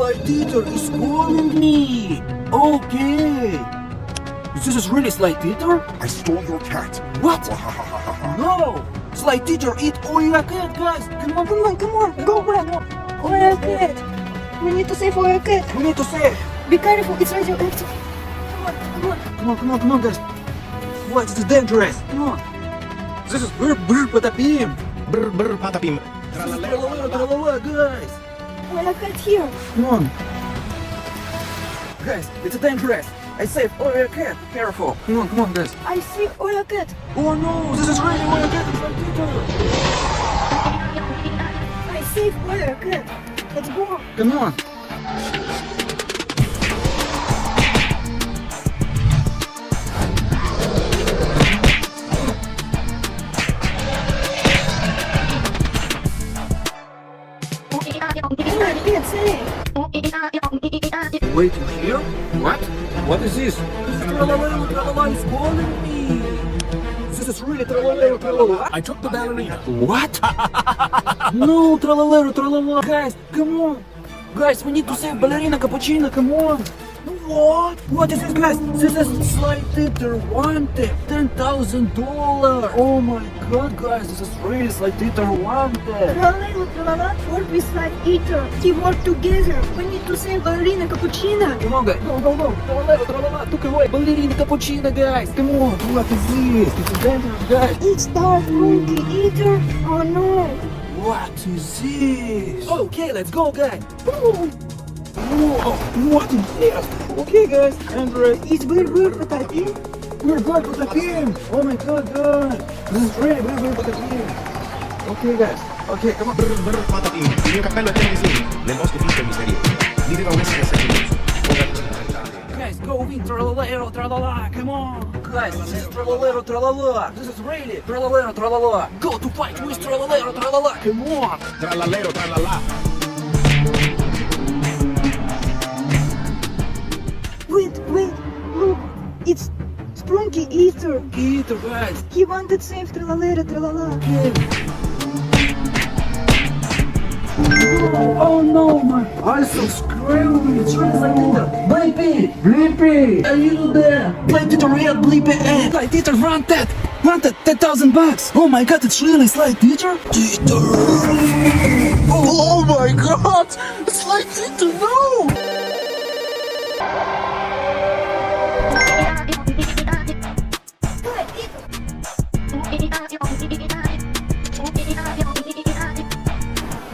Slide Eater is calling me. Okay. This is really Slide Eater? I stole your cat. What? No. Slide Eater eat OIIA cat, guys. Come on, come on, come on. Go back. OIIA cat. We need to save OIIA cat. We need to save. Be careful, it's radioactive. Come on, come on. Come on, come on, come on, guys. What? This is dangerous. Come on. This is BRR BRR Patapim. BRR BRR Patapim. Tralala, tralala, guys. OIIA cat here. Come on. Guys, it's dangerous. I saved OIIA cat. Careful. Come on, guys. I see OIIA cat. Oh no, this is really OIIA cat. It's Slide Eater. I saved OIIA cat. Let's go. Come on. Wait, you hear? What? What is this? This is Tralalero Tralala is calling me. This is really Tralalero Tralala. I took the ballerina. What? No, Tralalero Tralala. Guys, come on. Guys, we need to save Ballerina Cappuccino. Come on. What? What is this, guys? This is Slide Eater wanted $10,000. Oh my god, guys, this is really Slide Eater wanted. Tralala, tralala, work with Slide Eater. Teamwork together. We need to save Ballerina Cappuccino. Come on, guys. Go. Tralala, tralala. Took away Ballerina Cappuccino, guys. Come on. What is this? It's dangerous, guys. It's Dark Monkey Eater. Oh no. What is this? Okay, let's go, guys. Whoa, what is this? Okay, guys. Android. It's BRR Patapim. BRR BRR Patapim. Oh my god, guys. This is really BRR Patapim. Okay, guys. Okay, come on. BRR BRR Patapim. Il mio cappello è di sini, nel bosco fisso e misterioso. Viveva un essere serenoso. Guys, go win Tralalero Tralala. Come on. Guys, this is Tralalero Tralala. This is really Tralalero Tralala. Go to fight with Tralalero Tralala. Come on. Tralalero tralala. Wait, look. It's Sprunki Eater. Eater, guys. He wanted to save Tralalero Tralala. Oh no, my eyes so screwy. It's really Slide Eater. Blippi, are you there? Slide Eater real BLUPPI.EXE. Slide Eater wanted $10,000. Oh my god, it's really Slide Eater. Oh my god, Slide Eater, no.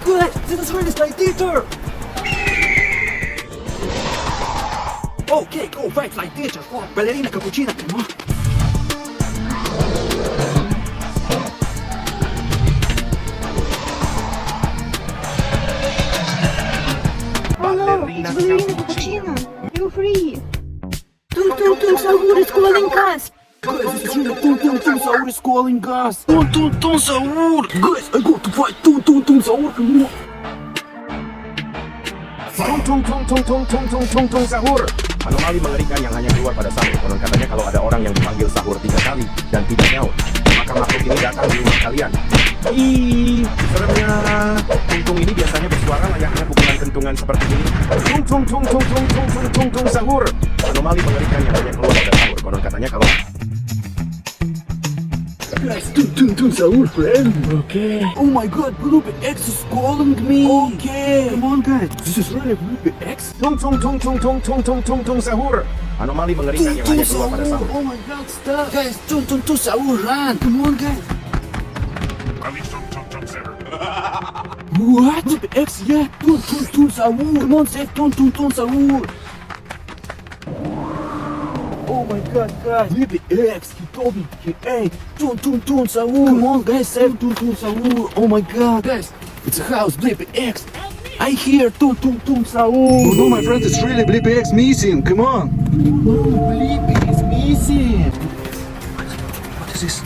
Guys, this is really Slide Eater. Okay, go fight Slide Eater for Ballerina Cappuccino. Come on. Ballerina It's Ballerina Cappuccino. You're free. Tung Sahur is calling us. Guys, this is really Tung Sahur is calling us. Tung Sahur. Guys, I go to fight Tung Sahur. Come on. Tung sahur. Anomali mengerikan yang hanya keluar pada sahur. Konon katanya kalau ada orang yang dipanggil sahur 3 kali dan tidak nyaut, maka makhluk ini datang di rumah kalian. Ih, seremnya. Tung ini biasanya bersuara layaknya pukulan kentungan seperti ini. Tung sahur. Anomali mengerikan yang hanya keluar pada sahur. Konon katanya kalau Guys, Tung Sahur, friend. Okay. Oh my god, BLUPPI.EXE is calling me. Okay. Come on, guys. This is really BLUPPI.EXE. Tung sahur. Anomali mengerikan yang hanya keluar pada sahur. Oh my god, stop. Guys, Tung Sahur, run. Come on, guys. What? BLUPPI.EXE, yeah. Tung Sahur. Come on, save Tung Sahur. Oh my god, guys. BLUPPI.EXE, he told me, hey, Tung Sahur. Come on, guys, save Tung Sahur. Oh my god, guys. It's a house, BLUPPI.EXE. I hear Tung Sahur. Oh no, my friend, it's really BLUPPI.EXE missing. Come on. BLUPPI is missing. What is this?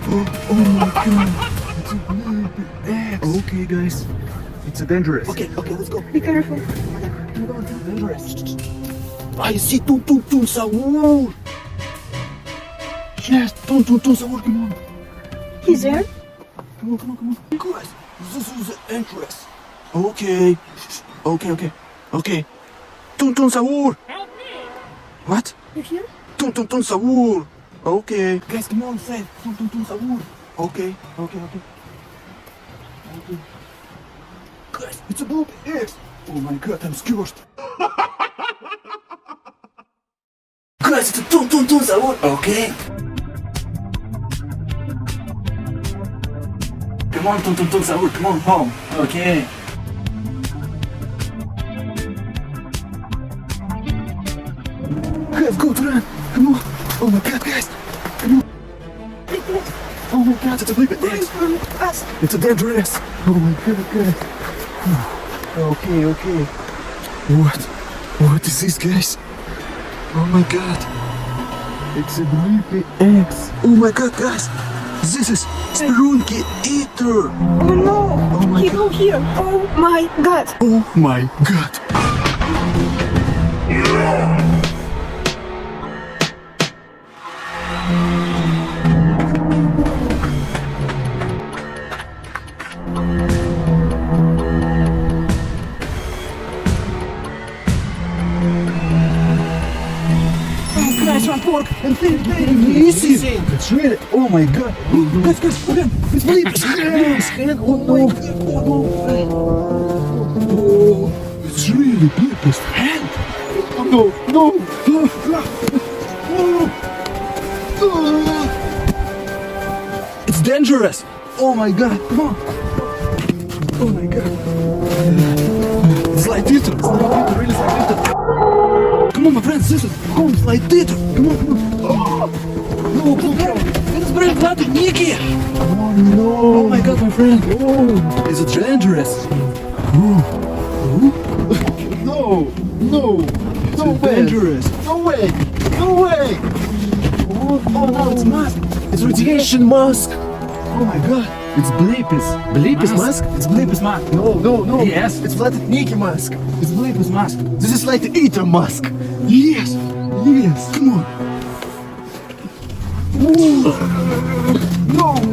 Oh my god. It's a BLUPPI.EXE. Okay, guys. It's dangerous. Okay, let's go. Be careful. Dangerous. I see Tung Sahur. Yes, Tung Sahur, come on. He's there? Come on. Guys, this is the entrance. Okay. Okay. Tun Sahur. What? You hear? Tun Sahur. Okay. Guys, come on, say Tun Sahur. Okay. Okay. Guys, it's a BLUPPI.EXE. Oh my god, I'm scared. Guys, it's a Tun Sahur. Okay. Come on, Tun Sahur. Come on home. Okay. Guys, go to run. Come on. Oh my god, guys. Come on. Oh my god, it's a BLUPPI.EXE. Us. It's a dangerous. Oh my god, guys. Okay. What is this, guys? Oh my god. It's a BLUPPI.EXE. Oh my god, guys. This is SPRUNKI EATER. Oh no. Oh my He god. go here. Oh my god. Oh my god. Guys, one pork. And Missing. It's really. Oh my god. Guys, again. It's BLUPPI.EXE. Oh no. Oh, it's really BLUPPI.EXE hand. No. It's dangerous. Oh my god. Come on. Oh my god. It's like this. Really like this. Come on, my friends, this is home flight theater. Come on. Oh, no, it's very bloody, Nikki. Oh no. Oh my god, my friend. Oh, is it dangerous? No. It's dangerous. No way! Oh no, it's mask. It's radiation mask. Oh my god. It's BLUPPI.EXE mask? It's BLUPPI.EXE mask. No. Yes. It's Flatted Nikki mask. It's BLUPPI.EXE mask. This is like the Eater mask. Yes. Come on.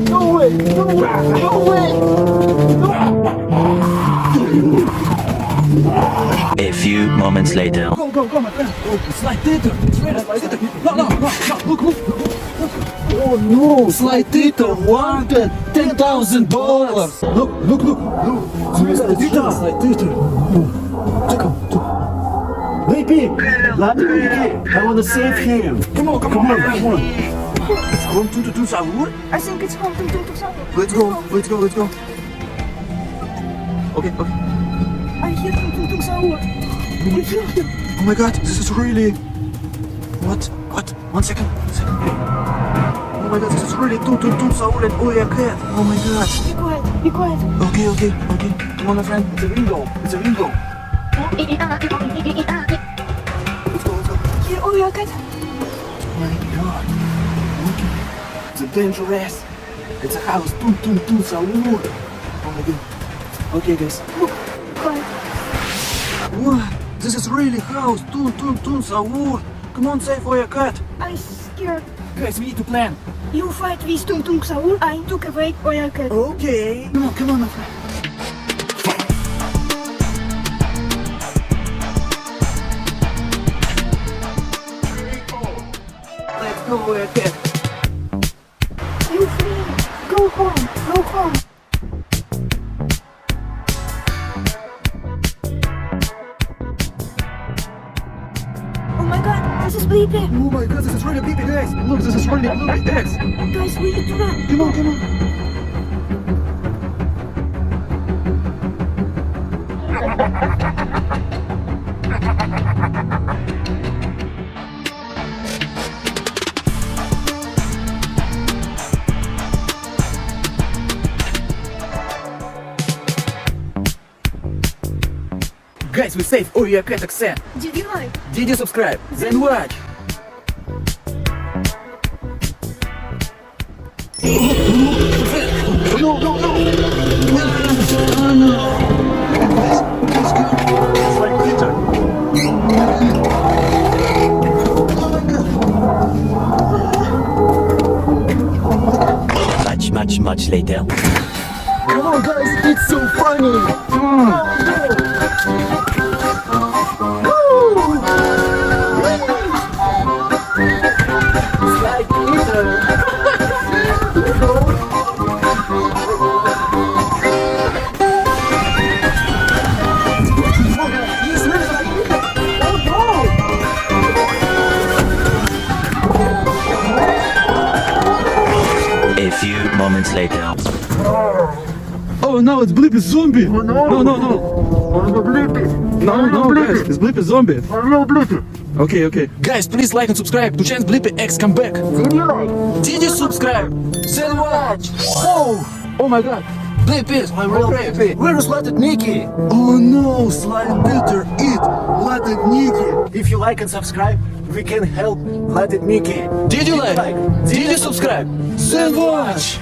No way! A few moments later. Go, my friend. Oh, slide theater. It's ready. Slide theater. No. Look. Oh no. Slide theater wanted $10,000. Look. Slide theater. Check out. Baby, I want to save him. Come on. It's home to Sahur. I think it's home to Sahur. Let's go. Okay. I hear Tung Sahur. You hear him? Oh my god, this is really... What? 1 second. Oh my god, this is really Tun Sahur and OIIA cat. Oh my god. Be quiet. Okay. Come on, my friend. It's a window. Let's go. Here, oh, yeah, cat. Oh my god. Okay. It's a dangerous. It's a house. Tun Sahur. Oh my god. Okay, guys. Quiet. What? This is really house. Tun Sahur. Come on, save OIIA cat. I'm scared. Guys, we need to plan. You fight with Tung Sahur. I took away OIIA cat. Okay. Come on, my friend. Let's go, OIIA cat. You free. Go home. Oh my god, this is BLUPPI. Oh my god, this is really BLUPPI.EXE. Look, this is really BLUPPI.EXE. Guys, we need to run. Come on. Guys, we saved OIIA cat accent. Did you like? Did you subscribe? Then watch. Much later. Come on, guys, it's so funny. moments later. Oh no, it's Blippi zombie! No, no, no! No, guys, it's Blippi zombie. Okay, okay. Guys, please like and subscribe to channel BLUPPI.EXE come back. Did you subscribe? Then watch. Oh my god. BLUPPI.EXE, my real baby. Where is Latin Nikki? Oh no, slime builder, eat Latin Nikki. If you like and subscribe, we can help Latin Nikki. Did you like? Did you subscribe? Then watch.